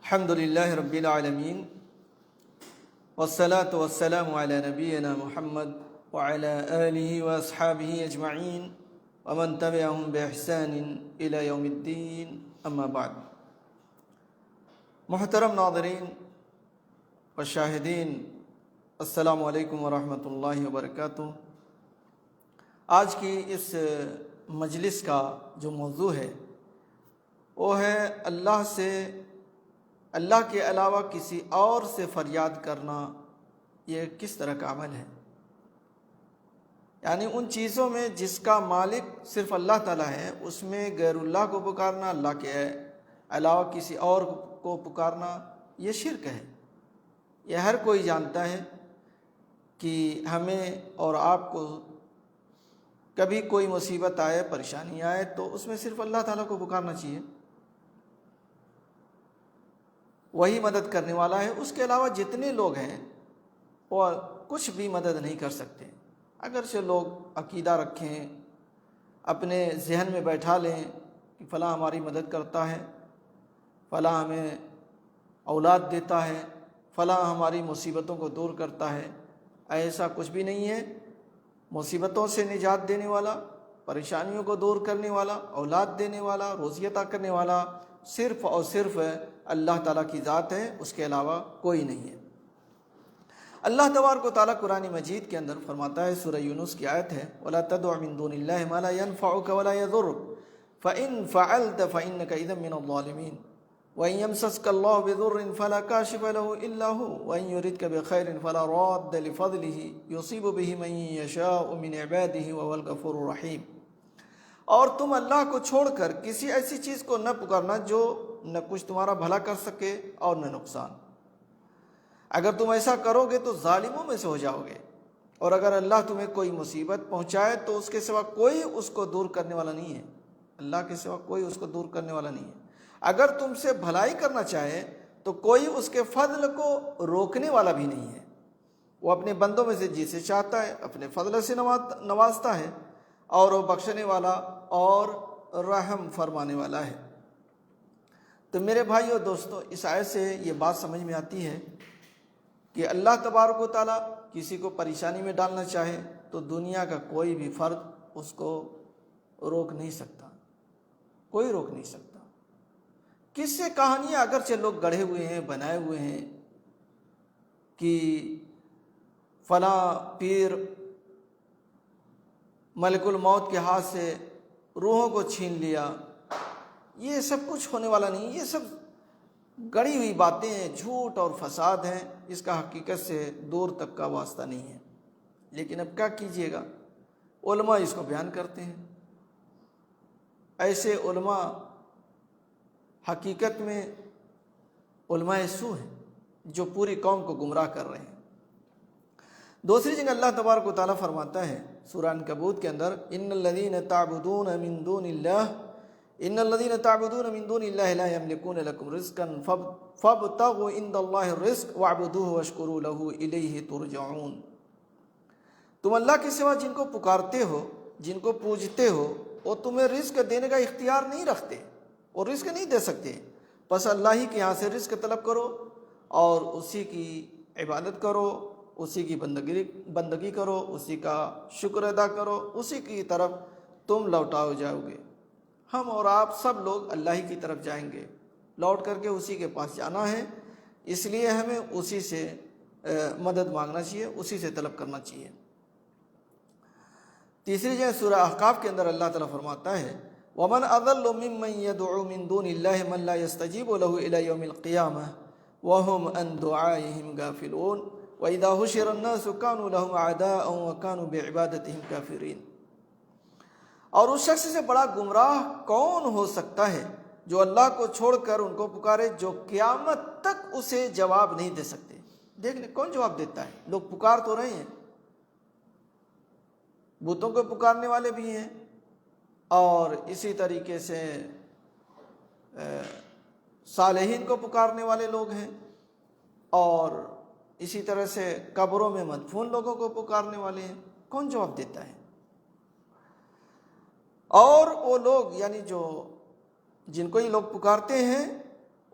الحمد للہ رب العالمین والصلاة والسلام علی نبینا محمد وعلی آلہ واصحابہ اجمعین ومن تبعهم بإحسان الى یوم الدین اما بعد۔ محترم ناظرین و شاہدین، السلام علیکم ورحمۃ اللہ وبرکاتہ۔ آج کی اس مجلس کا جو موضوع ہے وہ ہے اللہ کے علاوہ کسی اور سے فریاد کرنا یہ کس طرح کا عمل ہے، یعنی ان چیزوں میں جس کا مالک صرف اللہ تعالیٰ ہے اس میں غیر اللہ کو پکارنا، اللہ کے علاوہ کسی اور کو پکارنا یہ شرک ہے۔ یہ ہر کوئی جانتا ہے کہ ہمیں اور آپ کو کبھی کوئی مصیبت آئے، پریشانی آئے تو اس میں صرف اللہ تعالیٰ کو پکارنا چاہیے، وہی مدد کرنے والا ہے۔ اس کے علاوہ جتنے لوگ ہیں وہ کچھ بھی مدد نہیں کر سکتے۔ اگرچہ لوگ عقیدہ رکھیں، اپنے ذہن میں بیٹھا لیں کہ فلاں ہماری مدد کرتا ہے، فلاں ہمیں اولاد دیتا ہے، فلاں ہماری مصیبتوں کو دور کرتا ہے، ایسا کچھ بھی نہیں ہے۔ مصیبتوں سے نجات دینے والا، پریشانیوں کو دور کرنے والا، اولاد دینے والا، روزی عطا کرنے والا صرف اور صرف اللہ تعالیٰ کی ذات ہے، اس کے علاوہ کوئی نہیں ہے۔ اللہ تبارک و تعالیٰ قرآن مجید کے اندر فرماتا ہے، سورہ یونس کی آیت ہے، وَلَا تَدْعُ مِن دُونِ اللَّهِ مَا لَا يَنفَعُكَ وَلَا يَضُرُّكَ فَإِن فَعَلْتَ فَإِنَّكَ إِذًا مِّنَ الظَّالِمِينَ وَإِن يَمْسَسْكَ اللَّهُ بِضُرٍّ فَلَا كَاشِفَ لَهُ إِلَّا هُوَ وَإِن يُرِدْكَ بِخَيْرٍ فَلَا رَادَّ لِفَضْلِهِ يُصِيبُ بِهِ مَن يَشَاءُ مِنْ عِبَادِهِ وَهُوَ الْغَفُورُ الرَّحِيمُ۔ اور تم اللہ کو چھوڑ کر کسی ایسی چیز کو نہ پکارنا جو نہ کچھ تمہارا بھلا کر سکے اور نہ نقصان۔ اگر تم ایسا کرو گے تو ظالموں میں سے ہو جاؤ گے، اور اگر اللہ تمہیں کوئی مصیبت پہنچائے تو اس کے سوا کوئی اس کو دور کرنے والا نہیں ہے، اللہ کے سوا کوئی اس کو دور کرنے والا نہیں ہے۔ اگر تم سے بھلائی کرنا چاہے تو کوئی اس کے فضل کو روکنے والا بھی نہیں ہے۔ وہ اپنے بندوں میں سے جسے چاہتا ہے اپنے فضل سے نوازتا ہے، اور وہ بخشنے والا اور رحم فرمانے والا ہے۔ تو میرے بھائی اور دوستو، اس آیت سے یہ بات سمجھ میں آتی ہے کہ اللہ تبارک و تعالیٰ کسی کو پریشانی میں ڈالنا چاہے تو دنیا کا کوئی بھی فرد اس کو روک نہیں سکتا، کوئی روک نہیں سکتا۔ کس سے کہانیاں اگرچہ لوگ گڑھے ہوئے ہیں، بنائے ہوئے ہیں کہ فلاں پیر ملک الموت کے ہاتھ سے روحوں کو چھین لیا، یہ سب کچھ ہونے والا نہیں، یہ سب گڑھی ہوئی باتیں ہیں، جھوٹ اور فساد ہیں، اس کا حقیقت سے دور تک کا واسطہ نہیں ہے۔ لیکن اب کیا کیجیے گا، علماء اس کو بیان کرتے ہیں۔ ایسے علماء حقیقت میں علماء سو ہیں جو پوری قوم کو گمراہ کر رہے ہیں۔ دوسری جگہ اللہ تبارک و تعالیٰ فرماتا ہے سورہ عنکبوت کے اندر، ان الذین تعبدون من دون اللہ لا یملکون لکم رزقا فابتغوا عند اللہ الرزق واعبدوہ واشکروا لہ الیہ ترجعون۔ تم اللہ کے سوا جن کو پکارتے ہو، جن کو پوجتے ہو، وہ تمہیں رزق دینے کا اختیار نہیں رکھتے، اور رزق نہیں دے سکتے، بس اللہ ہی کے یہاں سے رزق طلب کرو اور اسی کی عبادت کرو، اسی کی بندگی کرو، اسی کا شکر ادا کرو، اسی کی طرف تم لوٹاؤ جاؤ گے۔ ہم اور آپ سب لوگ اللہ ہی کی طرف جائیں گے، لوٹ کر کے اسی کے پاس جانا ہے، اس لیے ہمیں اسی سے مدد مانگنا چاہیے، اسی سے طلب کرنا چاہیے۔ تیسری جگہ سورہ احقاف کے اندر اللہ تعالیٰ فرماتا ہے، وَمَنْ أَضَلُّ مِمَّنْ يَدْعُو مِن دُونِ اللَّهِ مَنْ لَا يَسْتَجِيبُ لَهُ إِلَى يَوْمِ الْقِيَامَةِ وَهُمْ عَنْ دُعَائِهِمْ غَافِلُونَ وَإِذَا حُشِرَ النَّاسُ كَانُوا لَهُمْ أَعْدَاءً وَكَانُوا بِعِبَادَتِهِمْ كَافِرِينَ۔ اور اس شخص سے بڑا گمراہ کون ہو سکتا ہے جو اللہ کو چھوڑ کر ان کو پکارے جو قیامت تک اسے جواب نہیں دے سکتے۔ دیکھ لیں کون جواب دیتا ہے، لوگ پکار تو رہے ہیں، بتوں کو پکارنے والے بھی ہیں، اور اسی طریقے سے صالحین کو پکارنے والے لوگ ہیں، اور اسی طرح سے قبروں میں مدفون لوگوں کو پکارنے والے ہیں۔ کون جواب دیتا ہے؟ اور وہ لوگ یعنی جن کو یہ لوگ پکارتے ہیں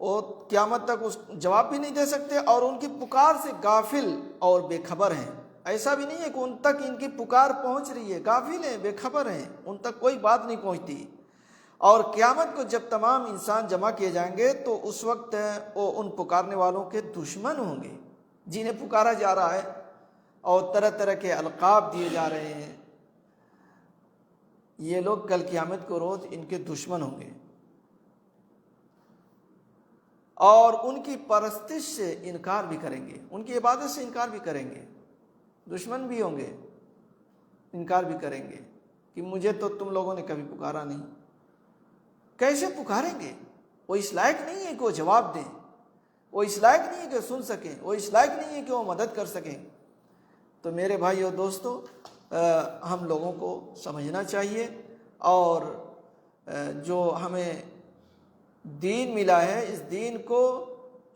وہ قیامت تک اس جواب بھی نہیں دے سکتے، اور ان کی پکار سے غافل اور بے خبر ہیں۔ ایسا بھی نہیں ہے کہ ان تک ان کی پکار پہنچ رہی ہے، غافل ہیں، بے خبر ہیں، ان تک کوئی بات نہیں پہنچتی۔ اور قیامت کو جب تمام انسان جمع کیے جائیں گے تو اس وقت وہ ان پکارنے والوں کے دشمن ہوں گے جنہیں پکارا جا رہا ہے، اور طرح طرح کے القاب دیے جا رہے ہیں۔ یہ لوگ کل قیامت کو روز ان کے دشمن ہوں گے، اور ان کی پرستش سے انکار بھی کریں گے، ان کی عبادت سے انکار بھی کریں گے، دشمن بھی ہوں گے، انکار بھی کریں گے کہ مجھے تو تم لوگوں نے کبھی پکارا نہیں۔ کیسے پکاریں گے؟ وہ اس لائق نہیں ہے کہ وہ جواب دیں، وہ اس لائق نہیں ہے کہ سن سکیں، وہ اس لائق نہیں ہے کہ وہ مدد کر سکیں۔ تو میرے بھائی اور دوستو، ہم لوگوں کو سمجھنا چاہیے، اور جو ہمیں دین ملا ہے اس دین کو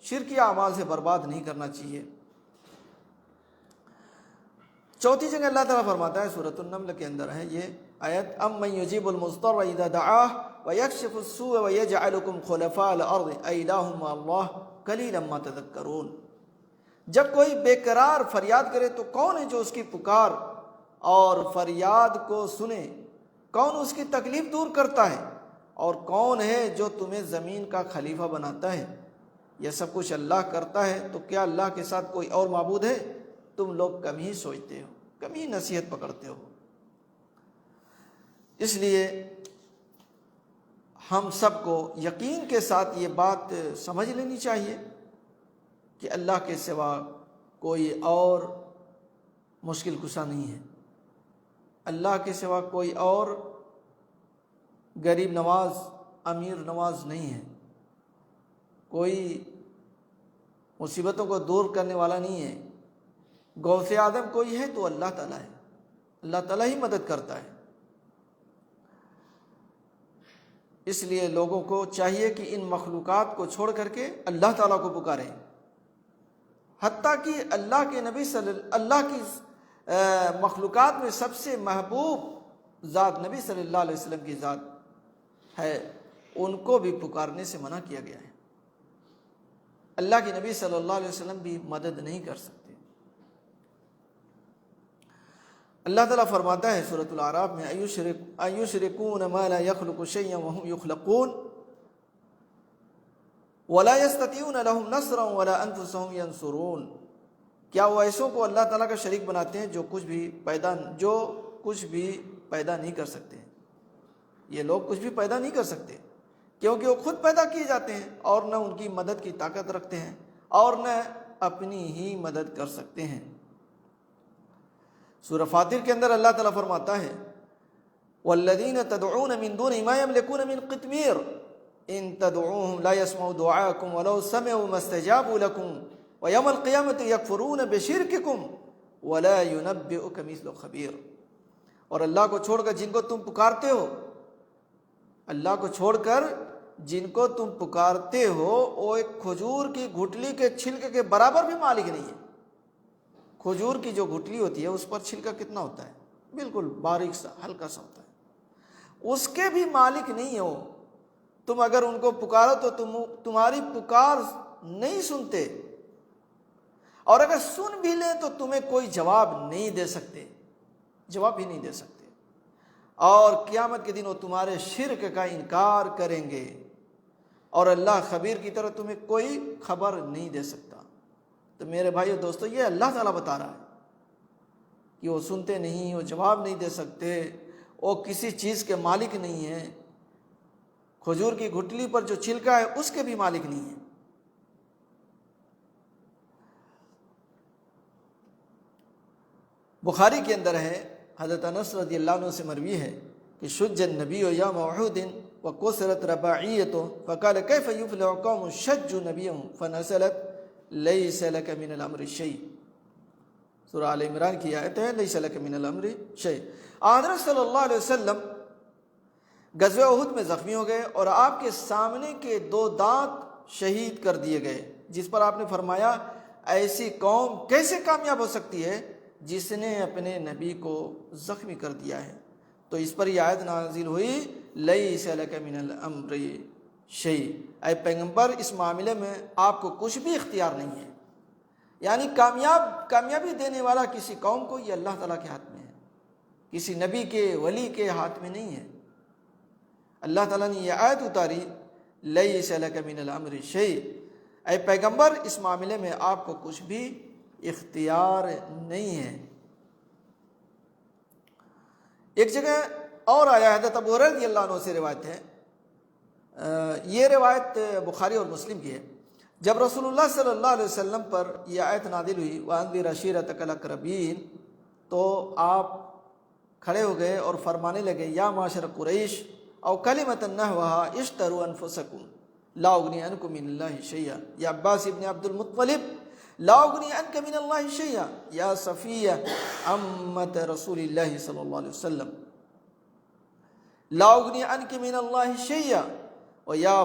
شرکی اعمال سے برباد نہیں کرنا چاہیے۔ چوتھی جگہ اللہ تعالیٰ فرماتا ہے سورۃ النمل کے اندر ہے یہ آیت، امن یجیب المضطر اذا دعاہ ویکشف السوء ویجعلکم خلفاء الارض االہ مع اللہ قلیلا ما تذکرون۔ جب کوئی بے قرار فریاد کرے تو کون ہے جو اس کی پکار اور فریاد کو سنے؟ کون اس کی تکلیف دور کرتا ہے؟ اور کون ہے جو تمہیں زمین کا خلیفہ بناتا ہے؟ یہ سب کچھ اللہ کرتا ہے، تو کیا اللہ کے ساتھ کوئی اور معبود ہے؟ تم لوگ کم ہی سوچتے ہو، کم ہی نصیحت پکڑتے ہو۔ اس لیے ہم سب کو یقین کے ساتھ یہ بات سمجھ لینی چاہیے کہ اللہ کے سوا کوئی اور مشکل کشا نہیں ہے، اللہ کے سوا کوئی اور غریب نواز، امیر نواز نہیں ہے، کوئی مصیبتوں کو دور کرنے والا نہیں ہے۔ غوث اعظم کوئی ہے تو اللہ تعالیٰ ہے، اللہ تعالیٰ ہی مدد کرتا ہے۔ اس لیے لوگوں کو چاہیے کہ ان مخلوقات کو چھوڑ کر کے اللہ تعالیٰ کو پکاریں، حتیٰ کہ اللہ کے نبی اللہ کی مخلوقات میں سب سے محبوب ذات نبی صلی اللہ علیہ وسلم کی ذات ہے، ان کو بھی پکارنے سے منع کیا گیا ہے۔ اللہ کے نبی صلی اللہ علیہ وسلم بھی مدد نہیں کر سکتے۔ اللہ تعالیٰ فرماتا ہے سورۃ الاعراف میں، ایشرکون ما لا یخلق شیئا وهم یخلقون ولا یستطیعون لهم نصرا ولا انفسهم ینصرون۔ کیا وہ ایسوں کو اللہ تعالیٰ کا شریک بناتے ہیں جو کچھ بھی پیدا نہیں کر سکتے؟ یہ لوگ کچھ بھی پیدا نہیں کر سکتے، کیونکہ وہ خود پیدا کیے جاتے ہیں، اور نہ ان کی مدد کی طاقت رکھتے ہیں، اور نہ اپنی ہی مدد کر سکتے ہیں۔ سورہ فاطر کے اندر اللہ تعالیٰ فرماتا ہے، والذین تدعون من دون ما یملکون من قطمیر ان تدعوهم لا يسمعوا دعاءکم ولو سمعوا ما استجابوا لکم ویوم القیامۃ یکفرون بشرککم ولا ینبئک مثل خبیر۔ اور اللہ کو چھوڑ کر جن کو تم پکارتے ہو، اللہ کو چھوڑ کر جن کو تم پکارتے ہو، وہ ایک کھجور کی گھٹلی کے چھلکے کے برابر بھی مالک نہیں ہے۔ کھجور کی جو گھٹلی ہوتی ہے اس پر چھلکا کتنا ہوتا ہے؟ بالکل باریک سا، ہلکا سا ہوتا ہے، اس کے بھی مالک نہیں ہو۔ تم اگر ان کو پکارو تو تمہاری پکار نہیں سنتے، اور اگر سن بھی لیں تو تمہیں کوئی جواب نہیں دے سکتے، جواب بھی نہیں دے سکتے، اور قیامت کے دن وہ تمہارے شرک کا انکار کریں گے، اور اللہ خبیر کی طرح تمہیں کوئی خبر نہیں دے سکتا۔ تو میرے بھائیو دوستو، یہ اللہ تعالیٰ بتا رہا ہے کہ وہ سنتے نہیں، وہ جواب نہیں دے سکتے، وہ کسی چیز کے مالک نہیں ہیں، کھجور کی گھٹلی پر جو چھلکا ہے اس کے بھی مالک نہیں ہیں۔ بخاری کے اندر ہے، حضرت انس رضی اللہ عنہ سے مروی ہے کہ شج النبی یوم احد وکسرت رباعیتہ فقال کیف یفلح قوم شجوا نبیہم فنزلت لیس لک من الامر شیء۔ سورہ آل عمران کی آیت ہے، لیس لک من الامر شیء۔ حضرت صلی اللہ علیہ وسلم غزوہ احد میں زخمی ہو گئے، اور آپ کے سامنے کے 2 دانت شہید کر دیے گئے، جس پر آپ نے فرمایا ایسی قوم کیسے کامیاب ہو سکتی ہے جس نے اپنے نبی کو زخمی کر دیا ہے۔ تو اس پر یہ آیت نازل ہوئی، لیس لک من الامر شیء، اے پیغمبر اس معاملے میں آپ کو کچھ بھی اختیار نہیں ہے۔ یعنی کامیابی دینے والا کسی قوم کو یہ اللہ تعالیٰ کے ہاتھ میں ہے، کسی نبی کے ولی کے ہاتھ میں نہیں ہے۔ اللہ تعالیٰ نے یہ آیت اتاری لیس لک من الامر شیء، اے پیغمبر اس معاملے میں آپ کو کچھ بھی اختیار نہیں ہے۔ ایک جگہ اور آیا، حضرت ابو ہریرہ رضی اللہ عنہ سے روایت ہے، یہ روایت بخاری اور مسلم کی ہے، جب رسول اللہ صلی اللہ علیہ وسلم پر یہ آیت نازل ہوئی وَأَنذِرْ عَشِيرَتَكَ الْأَقْرَبِينَ، تو آپ کھڑے ہو گئے اور فرمانے لگے یا معاشر قریش او کلمۃ نحوها اشتروا انفسکم لا اغنی عنکم من اللہ شیئا، یا عباس ابن عبد المطلب لا اغنی عنک من اللہ شیئا، یا صفیہ عمت رسول اللہ صلی اللہ علیہ وسلم لا اغنی عنک من اللہ شیئا، ویا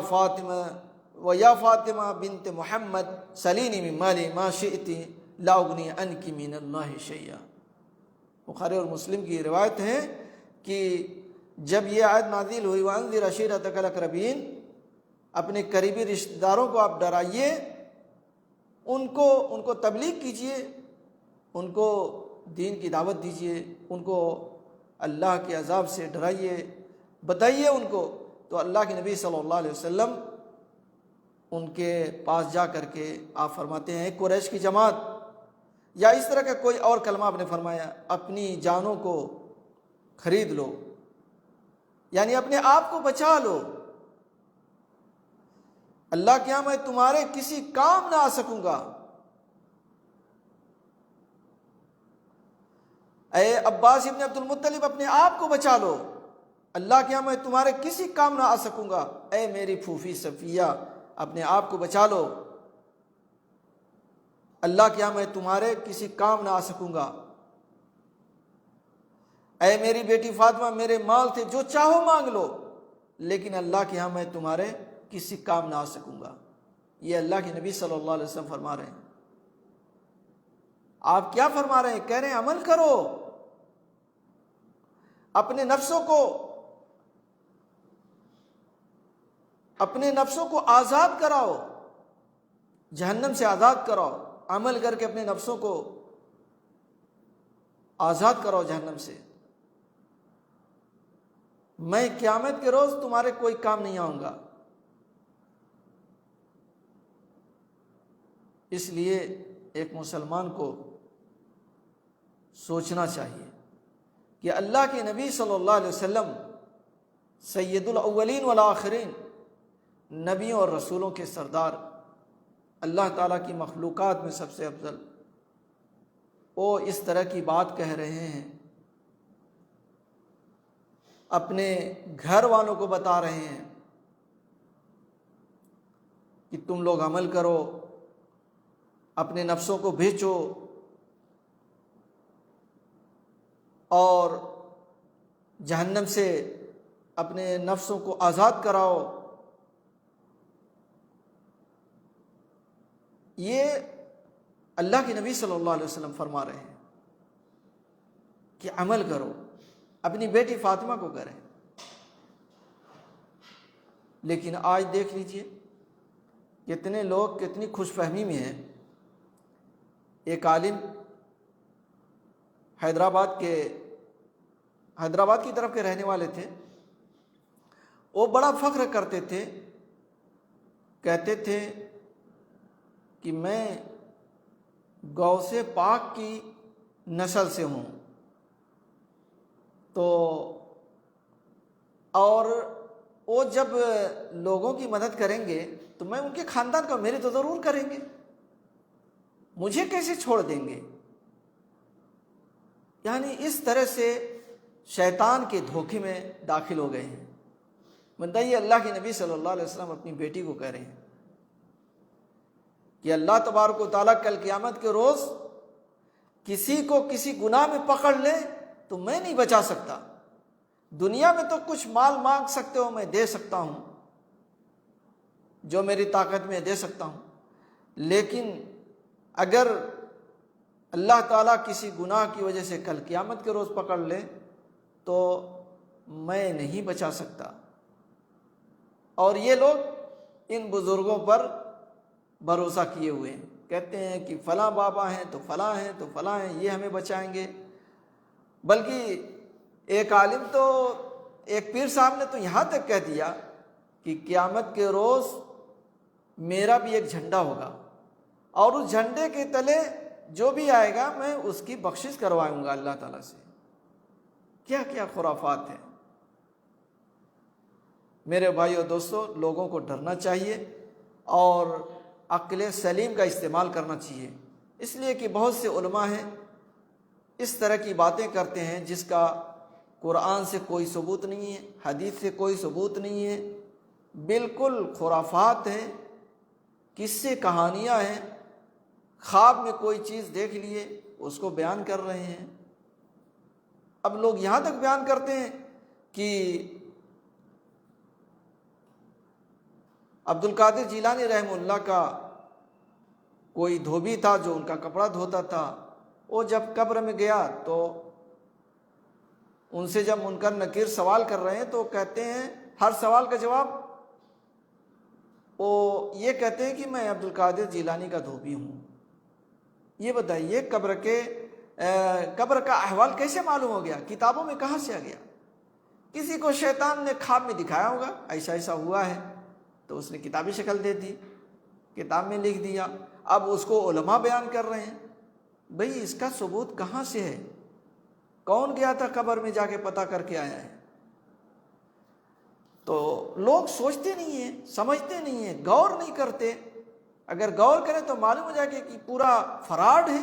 فاطمہ بنت محمد سلینی من مالی ما شئت لا اغنی عنک من اللہ شیئا۔ بخاری اور مسلم کی روایت ہے کہ جب یہ آیت نازل ہوئی وَأَنذِرْ عَشِيرَتَكَ الْأَقْرَبِينَ، اپنے قریبی رشتہ داروں کو آپ ڈرائیے، ان کو تبلیغ کیجئے، ان کو دین کی دعوت دیجئے، ان کو اللہ کے عذاب سے ڈرائیے، بتائیے ان کو۔ تو اللہ کے نبی صلی اللہ علیہ وسلم ان کے پاس جا کر کے آپ فرماتے ہیں قریش کی جماعت، یا اس طرح کا کوئی اور کلمہ آپ نے فرمایا، اپنی جانوں کو خرید لو، یعنی اپنے آپ کو بچا لو، اللہ کے یہاں میں تمہارے کسی کام نہ آ سکوں گا۔ اے عباس ابن عبد المطلب اپنے آپ کو بچا لو، اللہ کے یہاں میں تمہارے کسی کام نہ آ سکوں گا۔ اے میری پھوپھی صفیہ اپنے آپ کو بچا لو، اللہ کے یہاں میں تمہارے کسی کام نہ آ سکوں گا۔ اے میری بیٹی فاطمہ میرے مال تھے جو چاہو مانگ لو، لیکن اللہ کے یہاں میں تمہارے کسی کام نہ آ سکوں گا۔ یہ اللہ کے نبی صلی اللہ علیہ وسلم فرما رہے ہیں۔ آپ کیا فرما رہے ہیں؟ کہہ رہے ہیں عمل کرو، اپنے نفسوں کو آزاد کراؤ، جہنم سے آزاد کراؤ، عمل کر کے اپنے نفسوں کو آزاد کراؤ جہنم سے۔ میں قیامت کے روز تمہارے کوئی کام نہیں آؤں گا۔ اس لیے ایک مسلمان کو سوچنا چاہیے کہ اللہ کے نبی صلی اللہ علیہ وسلم سید الاولین والآخرین، نبیوں اور رسولوں کے سردار، اللہ تعالیٰ کی مخلوقات میں سب سے افضل، وہ اس طرح کی بات کہہ رہے ہیں، اپنے گھر والوں کو بتا رہے ہیں کہ تم لوگ عمل کرو، اپنے نفسوں کو بیچو اور جہنم سے اپنے نفسوں کو آزاد کراؤ۔ یہ اللہ کے نبی صلی اللہ علیہ وسلم فرما رہے ہیں کہ عمل کرو، اپنی بیٹی فاطمہ کو کریں۔ لیکن آج دیکھ لیجئے کتنے لوگ کتنی خوش فہمی میں ہیں۔ ایک عالم حیدرآباد کی طرف کے رہنے والے تھے، وہ بڑا فخر کرتے تھے، کہتے تھے کہ میں غوث پاک کی نسل سے ہوں، تو اور وہ جب لوگوں کی مدد کریں گے تو میں ان کے خاندان کا، میری تو ضرور کریں گے، مجھے کیسے چھوڑ دیں گے؟ یعنی اس طرح سے شیطان کے دھوکے میں داخل ہو گئے ہیں۔ بتائیے اللہ کے نبی صلی اللہ علیہ وسلم اپنی بیٹی کو کہہ رہے ہیں کہ اللہ تبارک و تعالیٰ کل قیامت کے روز کسی کو کسی گناہ میں پکڑ لے تو میں نہیں بچا سکتا۔ دنیا میں تو کچھ مال مانگ سکتے ہو، میں دے سکتا ہوں، جو میری طاقت میں دے سکتا ہوں، لیکن اگر اللہ تعالیٰ کسی گناہ کی وجہ سے کل قیامت کے روز پکڑ لے تو میں نہیں بچا سکتا۔ اور یہ لوگ ان بزرگوں پر بھروسہ کیے ہوئے ہیں، کہتے ہیں کہ فلاں بابا ہیں تو فلاں ہیں تو فلاں ہیں، یہ ہمیں بچائیں گے۔ بلکہ ایک عالم تو، ایک پیر صاحب نے تو یہاں تک کہہ دیا کہ قیامت کے روز میرا بھی ایک جھنڈا ہوگا، اور اس جھنڈے کے تلے جو بھی آئے گا میں اس کی بخشش کرواؤں گا اللہ تعالیٰ سے۔ کیا کیا خرافات ہیں! میرے بھائیو دوستو، لوگوں کو ڈرنا چاہیے اور عقل سلیم کا استعمال کرنا چاہیے، اس لیے کہ بہت سے علماء ہیں اس طرح کی باتیں کرتے ہیں جس کا قرآن سے کوئی ثبوت نہیں ہے، حدیث سے کوئی ثبوت نہیں ہے، بالکل خرافات ہیں، قصے کہانیاں ہیں، خواب میں کوئی چیز دیکھ لیے اس کو بیان کر رہے ہیں۔ اب لوگ یہاں تک بیان کرتے ہیں کہ عبد القادر جیلانی رحمہ اللہ کا کوئی دھوبی تھا جو ان کا کپڑا دھوتا تھا، وہ جب قبر میں گیا تو ان سے جب منکر نکیر سوال کر رہے ہیں تو کہتے ہیں، ہر سوال کا جواب وہ یہ کہتے ہیں کہ میں عبد القادر جیلانی کا دھوبی ہوں۔ یہ بتائیے قبر کا احوال کیسے معلوم ہو گیا؟ کتابوں میں کہاں سے آ گیا؟ کسی کو شیطان نے خواب میں دکھایا ہوگا ایسا ایسا ہوا ہے، تو اس نے کتابی شکل دے دی، کتاب میں لکھ دیا، اب اس کو علماء بیان کر رہے ہیں۔ بھئی اس کا ثبوت کہاں سے ہے؟ کون گیا تھا قبر میں جا کے پتہ کر کے آیا ہے؟ تو لوگ سوچتے نہیں ہیں، سمجھتے نہیں ہیں، غور نہیں کرتے۔ اگر غور کریں تو معلوم ہو جائے کہ پورا فراڈ ہے،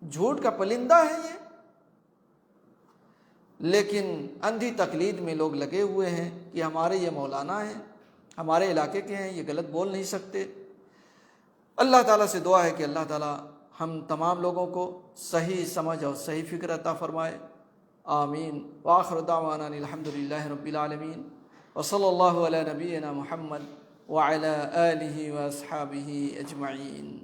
جھوٹ کا پلندہ ہے یہ۔ لیکن اندھی تقلید میں لوگ لگے ہوئے ہیں کہ ہمارے یہ مولانا ہیں، ہمارے علاقے کے ہیں، یہ غلط بول نہیں سکتے۔ اللہ تعالیٰ سے دعا ہے کہ اللہ تعالیٰ ہم تمام لوگوں کو صحیح سمجھ اور صحیح فکر عطا فرمائے، آمین۔ وآخر دعوانا الحمدللہ رب العالمین، وصلی اللہ علی نبینا محمد وعلی آلہ واصحابہ اجمعین۔